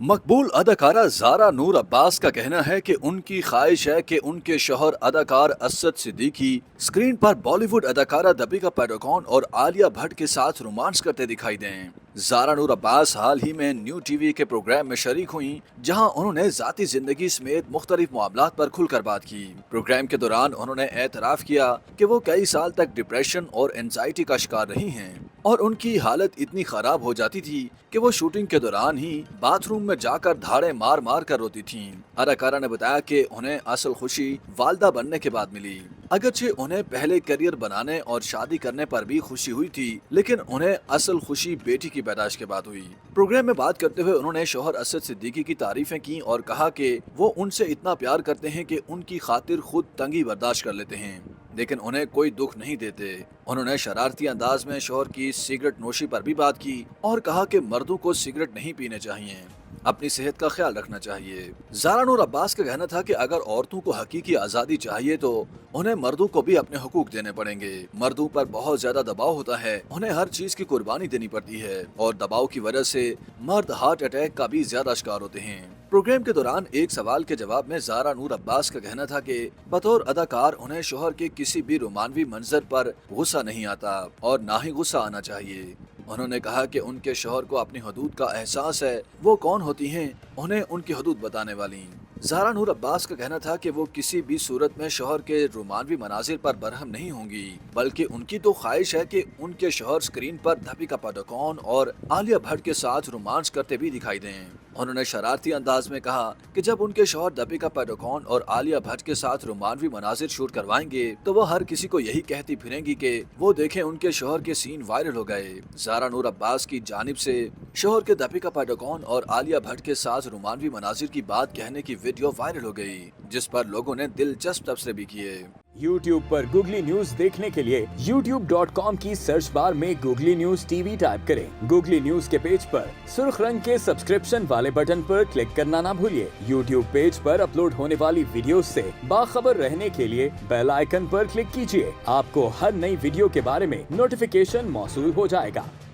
मकबूल अदाकारा ज़ारा नूर अब्बास का कहना है कि उनकी ख्वाहिश है कि उनके शौहर अदाकार असद सिद्दीकी स्क्रीन पर बॉलीवुड अदाकारा दीपिका पादुकोण और आलिया भट्ट के साथ रोमांस करते दिखाई दें। ज़ारा नूर अब्बास हाल ही में न्यू टीवी के प्रोग्राम में शरीक हुई, जहां उन्होंने जाती जिंदगी समेत मुख्तलिफ मामलात पर खुलकर बात की। प्रोग्राम के दौरान उन्होंने एतराफ़ किया कि वो कई साल तक डिप्रेशन और एंजाइटी का शिकार रही हैं और उनकी हालत इतनी खराब हो जाती थी कि वो शूटिंग के दौरान ही बाथरूम में जाकर धाड़े मार मार कर रोती थीं। अदाकारा ने बताया कि उन्हें असल खुशी वालदा बनने के बाद मिली। अगरचे उन्हें पहले करियर बनाने और शादी करने पर भी खुशी हुई थी, लेकिन उन्हें असल खुशी बेटी की पैदाइश के बाद हुई। प्रोग्राम में बात करते हुए उन्होंने शौहर असद सिद्दीकी की तारीफें की और कहा कि वो उनसे इतना प्यार करते हैं कि उनकी खातिर खुद तंगी बर्दाश्त कर लेते हैं, लेकिन उन्हें कोई दुख नहीं देते। उन्होंने शरारती अंदाज में शौहर की सिगरेट नोशी पर भी बात की और कहा कि मर्दों को सिगरेट नहीं पीने चाहिए, अपनी सेहत का ख्याल रखना चाहिए। ज़ारा नूर अब्बास का कहना था कि अगर औरतों को हकीकी आज़ादी चाहिए तो उन्हें मर्दों को भी अपने हुकूक देने पड़ेंगे। मर्दों पर बहुत ज्यादा दबाव होता है, उन्हें हर चीज की कुर्बानी देनी पड़ती है और दबाव की वजह से मर्द हार्ट अटैक का भी ज्यादा शिकार होते हैं। प्रोग्राम के दौरान एक सवाल के जवाब में ज़ारा नूर अब्बास का कहना था कि बतौर अदाकार उन्हें शौहर के किसी भी रोमानवी मंजर पर गुस्सा नहीं आता और ना ही गुस्सा आना चाहिए। उन्होंने कहा कि उनके शौहर को अपनी हदूद का एहसास है, वो कौन होती हैं उन्हें उनकी हदूद बताने वाली। ज़ारा नूर अब्बास का कहना था कि वो किसी भी सूरत में शौहर के रोमानवी मनाजिर पर बरहम नहीं होंगी, बल्कि उनकी तो ख्वाहिश है कि उनके शौहर स्क्रीन पर दीपिका पादुकोण और आलिया भट्ट के साथ रोमांस करते भी दिखाई दें। उन्होंने शरारती अंदाज में कहा कि जब उनके शौहर दीपिका पादुकोण और आलिया भट्ट के साथ रोमानवी मनाजिर शूट करवाएंगे तो वो हर किसी को यही कहती फिरेंगी कि वो देखें उनके शौहर के सीन वायरल हो गए। ज़ारा नूर अब्बास की जानिब से शौहर के दीपिका पादुकोण और आलिया भट्ट के साथ रोमानवी मनाजिर की बात कहने की वीडियो वायरल हो गई, जिस पर लोगों ने दिलचस्प तबसरे भी किए। YouTube पर गूगली न्यूज देखने के लिए youtube.com की सर्च बार में गूगली न्यूज टीवी टाइप करें। गूगली न्यूज के पेज पर सुर्ख रंग के सब्सक्रिप्शन वाले बटन पर क्लिक करना ना भूलिए। YouTube पेज पर अपलोड होने वाली वीडियोस से बाखबर रहने के लिए बेल आइकन पर क्लिक कीजिए। आपको हर नई वीडियो के बारे में नोटिफिकेशन मौसूल हो जाएगा।